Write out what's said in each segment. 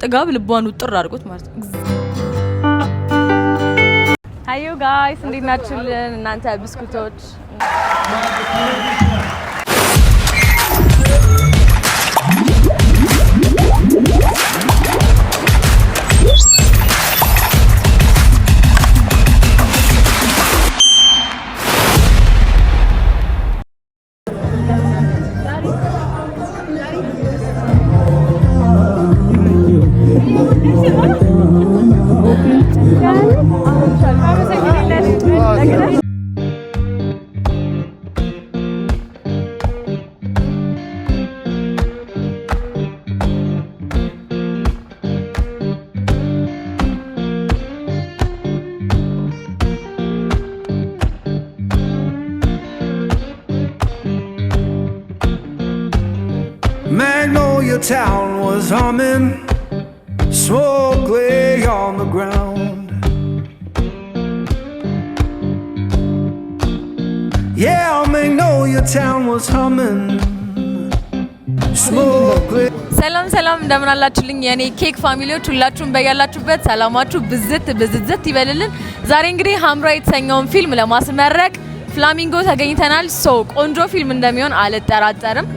ጥጋብ ልቧን ውጥር አድርጎት ማለት ነው። ሃይ ዩ ጋይስ እንዴት ናችሁልን እናንተ ብስኩቶች? Magnolia town was humming, smoke lay on the ground. Yeah, Magnolia town was humming, smoke lay. ሰላም እንደምን አላችሁልኝ የኔ ኬክ ፋሚሊዎች ሁላችሁም በያላችሁበት ሰላማችሁ ብዝት ይበልልን። ዛሬ እንግዲህ ሐምራዊ የተሰኘውን ፊልም ለማስመረቅ ፍላሚንጎ ተገኝተናል። ቆንጆ ፊልም እንደሚሆን አልጠራጠርም።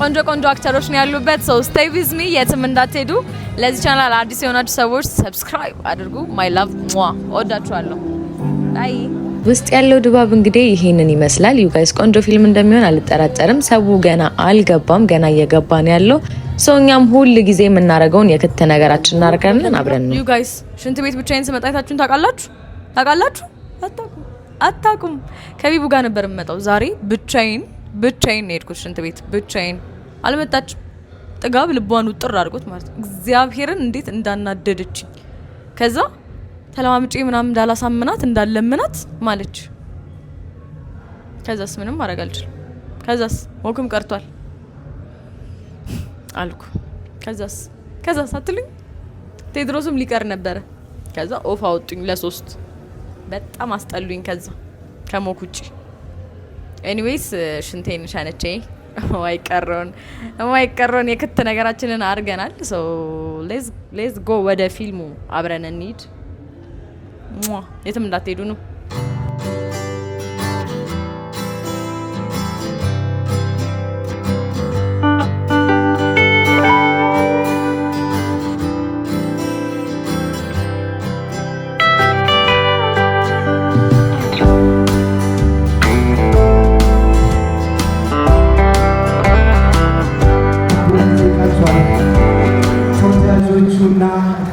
ቆንጆ አክተሮች ነው ያሉበት። stay with me የትም እንዳትሄዱ። ለዚህ ቻናል አዲስ የሆናችሁ ሰዎች ሰብስክራይብ አድርጉ። my love ወዳችኋለሁ። ባይ። ውስጥ ያለው ድባብ እንግዲህ ይሄንን ይመስላል። ዩ ጋይስ ቆንጆ ፊልም እንደሚሆን አልጠራጠርም። ሰው ገና አልገባም፣ ገና እየገባ ነው ያለው። እኛም ሁሉ ጊዜ የምናረገውን የክት ነገራችን እናረጋለን አብረን ነው። ዩ ጋይስ ሽንት ቤት ብቻዬን ስመጣ አይታችሁን ታውቃላችሁ? አታውቁም? ከቢቡ ጋር ነበር የምመጣው። ዛሬ ብቻዬን ነው የሄድኩት ሽንት ቤት ብቻዬን። አልመጣችም። ጥጋብ ልቧን ውጥር አድርጎት ማለት ነው። እግዚአብሔርን እንዴት እንዳናደደችኝ። ከዛ ተለማምጬ ምናምን እንዳላሳምናት እንዳለምናት ማለች። ከዛስ ምንም ማድረግ አልችልም። ከዛስ ወክም ቀርቷል አልኩ። ከዛስ አትሉኝ? ቴድሮስም ሊቀር ነበረ። ከዛ ኦፍ አወጡኝ ለሶስት። በጣም አስጠሉኝ። ከዛ ከሞክ ውጪ ኤኒዌይስ ሽንቴን ሻነቼ ማይቀረውን የክት ነገራችንን አድርገናል። ሌትስ ጎ ወደ ፊልሙ አብረን እንሂድ። የትም እንዳትሄዱ ነው።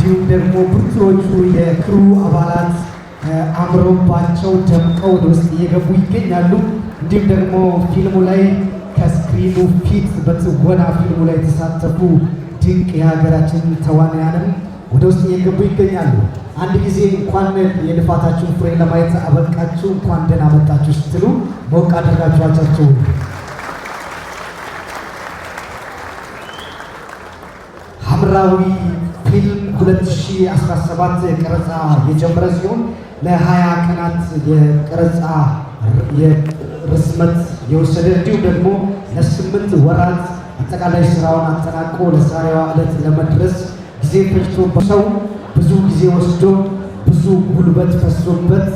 እንዲሁም ደግሞ ብዙዎቹ የክሩ አባላት አምሮባቸው ደምቀው ወደ ውስጥ እየገቡ ይገኛሉ። እንዲሁም ደግሞ ፊልሙ ላይ ከስክሪኑ ፊት በትወና ፊልሙ ላይ የተሳተፉ ድንቅ የሀገራችን ተዋናያንም ወደ ውስጥ እየገቡ ይገኛሉ። አንድ ጊዜ እንኳን የልፋታችሁን ፍሬ ለማየት አበቃችሁ፣ እንኳን ደህና መጣችሁ ስትሉ ሞቅ አድርጋችኋቸው። ሐምራዊ ፊልም 2017 ቀረጻ የጀመረ ሲሆን ለ20 ቀናት የቀረጻ የርዝመት የወሰደ እንዲሁም ደግሞ ለ8 ወራት አጠቃላይ ስራውን አጠናቆ ለዛሬዋ ዕለት ለመድረስ ጊዜ ፈጅቶ ሰው ብዙ ጊዜ ወስዶ ብዙ ጉልበት ፈሶበት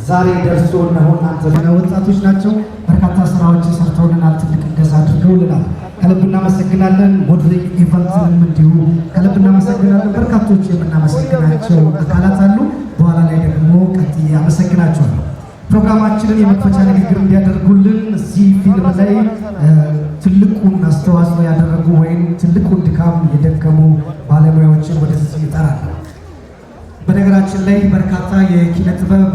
ዛሬ ደርሶ ነው። እናንተ ወጣቶች ናቸው፣ በርካታ ስራዎችን ሰርተውልናል፣ ትልቅ እገዛ አድርገውልናል። ከልብ እናመሰግናለን። ሞዴሊንግ ኢቨንትንም እንዲሁ ከልብ እናመሰግናለን። በርካቶች የምናመሰግናቸው አካላት አሉ። በኋላ ላይ ደግሞ ቀጥዬ አመሰግናቸዋለሁ። ፕሮግራማችንን የመክፈቻ ንግግር እንዲያደርጉልን እዚህ ፊልም ላይ ትልቁን አስተዋጽኦ ያደረጉ ወይም ትልቁን ድካም የደከሙ ባለሙያዎችን ወደዚህ ይጠራል። በነገራችን ላይ በርካታ የኪነ ጥበብ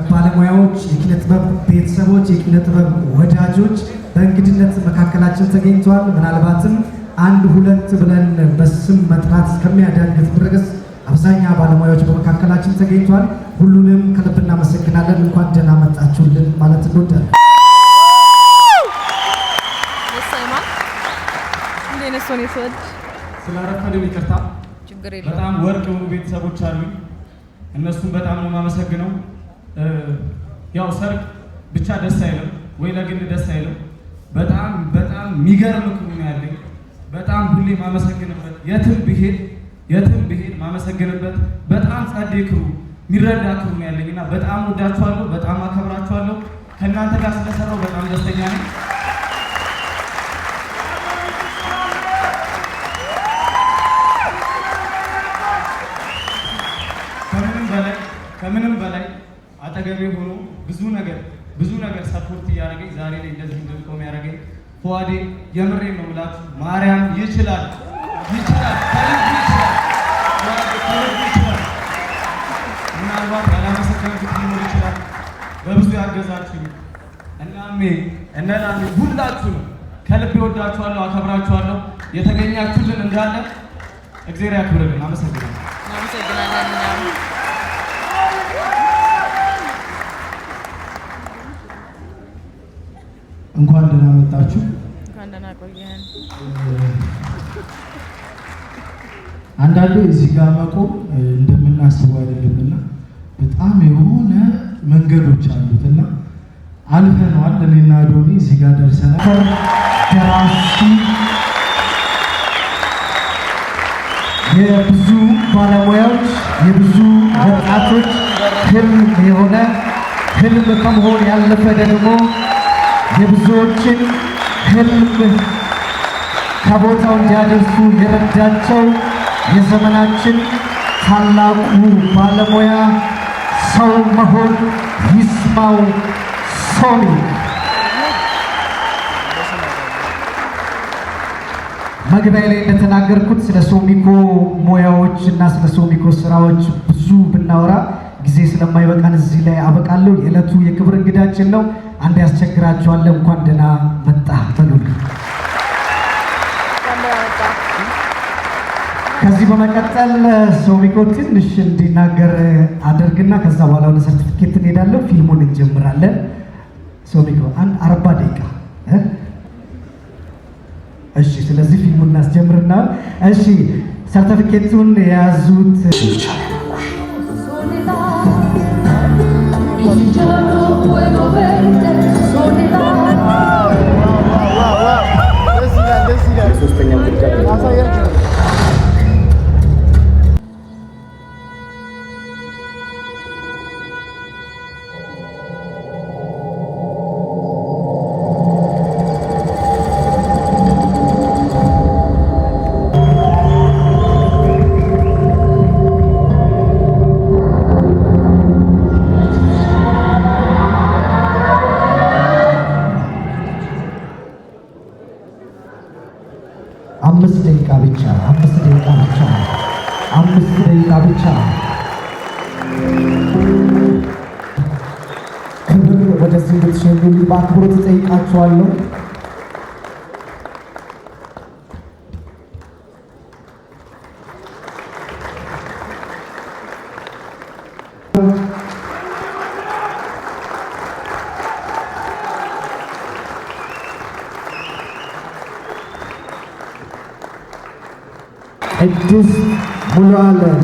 ባለሙያዎች፣ የኪነ ጥበብ ቤተሰቦች፣ የኪነ ጥበብ ወዳጆች በእንግድነት መካከላችን ተገኝተዋል። ምናልባትም አንድ ሁለት ብለን በስም መጥራት እስከሚያዳግት ድረስ አብዛኛው ባለሙያዎች በመካከላችን ተገኝተዋል። ሁሉንም ከልብ እናመሰግናለን። እንኳን ደህና መጣችሁልን ማለት እንወዳለን። ስላረፈደ ይቅርታ። በጣም ወርቅ የሆኑ ቤተሰቦች አሉኝ። እነሱም በጣም ነው የማመሰግነው። ያው ሰርግ ብቻ ደስ አይልም ወይ ለግል ደስ አይልም። በጣም የሚገርም ክሩ ነው ያለኝ። በጣም ሁሌ ማመሰግንበት የትም ብሄድ የትም ብሄድ ማመሰግንበት በጣም ጸዴ ክሩ የሚረዳ ክሩ ነው ያለኝና በጣም ወዳችኋለሁ፣ በጣም አከብራችኋለሁ። ከእናንተ ጋር ስለሰራው በጣም ደስተኛ ነኝ። ከምንም በላይ አጠገቤ ሆኖ ብዙ ነገር ሰፖርት እያደረገኝ ዛሬ ላይ እንደዚህ እንድቆም ያደረገኝ ፏዴ የምሬን ነው የምላችሁ። ማርያም ይችላል። ምናልባት ያላመሰገንኩት ሊኖር ይችላል። በብዙ ያገዛችሁኝ እናሜ እነናሜ ሁላችሁ ከልብ ወዳችኋለሁ፣ አከብራችኋለሁ። የተገኛችሁልን እንዳለ እግዚአብሔር ያክብርልን። አመሰግናለሁ። እንኳን ደህና መጣችሁ። እንኳን ደህና ቆየን። አንዳንዴ እዚህ ጋር መቆም እንደምናስበው አይደለምና በጣም የሆነ መንገዶች አሉትና አልፈነዋል። እኔና ዶኒ እዚህ ጋር ደርሰናል። ደራሲ የብዙ ባለሙያዎች የብዙ ወጣቶች ህልም የሆነ ህልም ከመሆን ያለፈ ደግሞ የብዙዎችን ህልም ከቦታው እንዲያደርሱ የረዳቸው የዘመናችን ታላቁ ባለሙያ ሰው መሆን ይስማው ሶሚክ። መግቢያ ላይ እንደተናገርኩት ስለ ሶሚኮ ሙያዎች እና ስለ ሶሚኮ ስራዎች ብዙ ብናወራ ጊዜ ስለማይበቃን እዚህ ላይ አበቃለሁ። የዕለቱ የክብር እንግዳችን ነው። አንድ ያስቸግራቸዋለሁ። እንኳን ደህና መጣ በሉልኝ። ከዚህ በመቀጠል ሶሚኮ ትንሽ እንዲናገር አደርግና ከዛ በኋላ ወደ ሰርቲፊኬት እንሄዳለን። ፊልሙን እንጀምራለን። ሶሚኮ አንድ 40 ደቂቃ እሺ። ስለዚህ ፊልሙን እናስጀምርና እሺ፣ ሰርቲፊኬቱን የያዙት አምስት ደቂቃ ብቻ ክብር ወደዚህ እንድትሸኙልኝ በአክብሮት እጠይቃችኋለሁ። ቅድስት ሙሉ ዓለም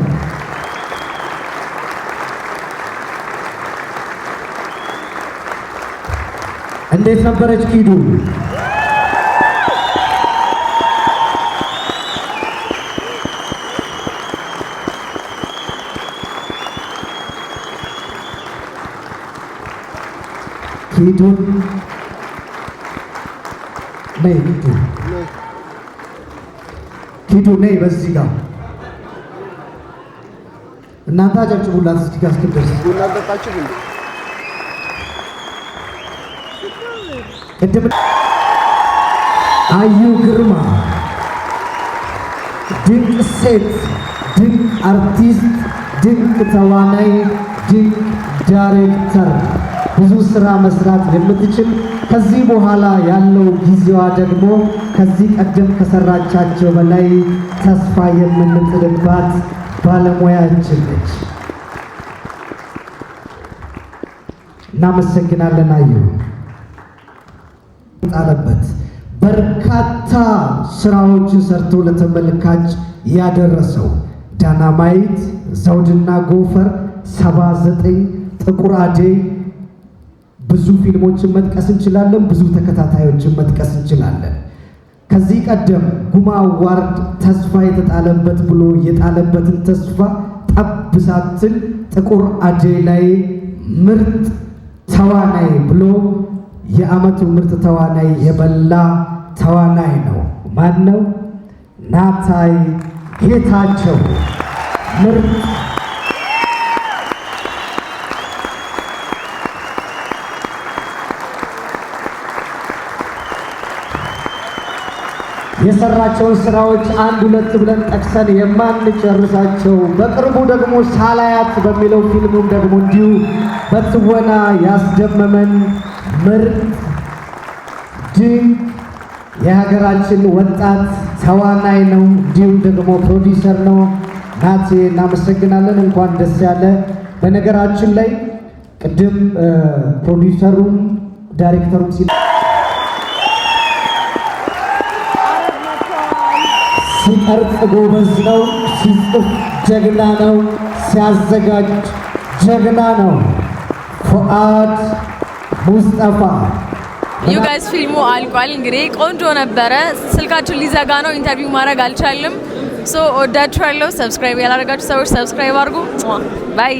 እንዴት ነበረች ኪዱ? ኪዱን ነይ ኪዱ ነይ በዚህ ጋር እናንተ አጨብጭቡላት እስኪ ጋር እስክትደርስ ቅድም አዩ ግርማ ድንቅ ሴት፣ ድንቅ አርቲስት፣ ድንቅ ተዋናይ፣ ድንቅ ዳይሬክተር፣ ብዙ ስራ መስራት የምትችል ከዚህ በኋላ ያለው ጊዜዋ ደግሞ ከዚህ ቀደም ከሰራቻቸው በላይ ተስፋ የምንጥልባት ባለሙያችን ነች። እናመሰግናለን። አዩ ጣለበት በርካታ ስራዎችን ሰርቶ ለተመልካች ያደረሰው ዳናማይት፣ ዘውድና ጎፈር፣ 79፣ ጥቁር አደይ ብዙ ፊልሞችን መጥቀስ እንችላለን። ብዙ ተከታታዮችን መጥቀስ እንችላለን። ከዚህ ቀደም ጉማ አዋርድ ተስፋ የተጣለበት ብሎ የጣለበትን ተስፋ ጠብ ሳትል ጥቁር አደይ ላይ ምርጥ ተዋናይ ብሎ የዓመቱ ምርጥ ተዋናይ የበላ ተዋናይ ነው። ማን ነው? ናታይ ጌታቸው ምርጥ የሰራቸውን ስራዎች አንድ ሁለት ብለን ጠቅሰን የማንጨርሳቸው በቅርቡ ደግሞ ሳላያት በሚለው ፊልሙም ደግሞ እንዲሁ በትወና ያስደመመን ምርጥ ድንቅ የሀገራችን ወጣት ተዋናይ ነው። እንዲሁም ደግሞ ፕሮዲውሰር ነው። ናቲ እናመሰግናለን። እንኳን ደስ ያለ። በነገራችን ላይ ቅድም ፕሮዲውሰሩም ዳይሬክተሩም ሲቀርጽ ጎበዝ ነው፣ ሲጽፍ ጀግና ነው፣ ሲያዘጋጅ ጀግና ነው። ፉአድ ሙስጠፋ ዩ ጋይስ ፊልሙ አልቋል። እንግዲህ ቆንጆ ነበረ። ስልካችሁን ሊዘጋ ነው፣ ኢንተርቪው ማድረግ አልቻልም። ሶ ወዳችኋለሁ። ሰብስክራይብ ያላደረጋችሁ ሰዎች ሰብስክራይብ አድርጉ። ባይ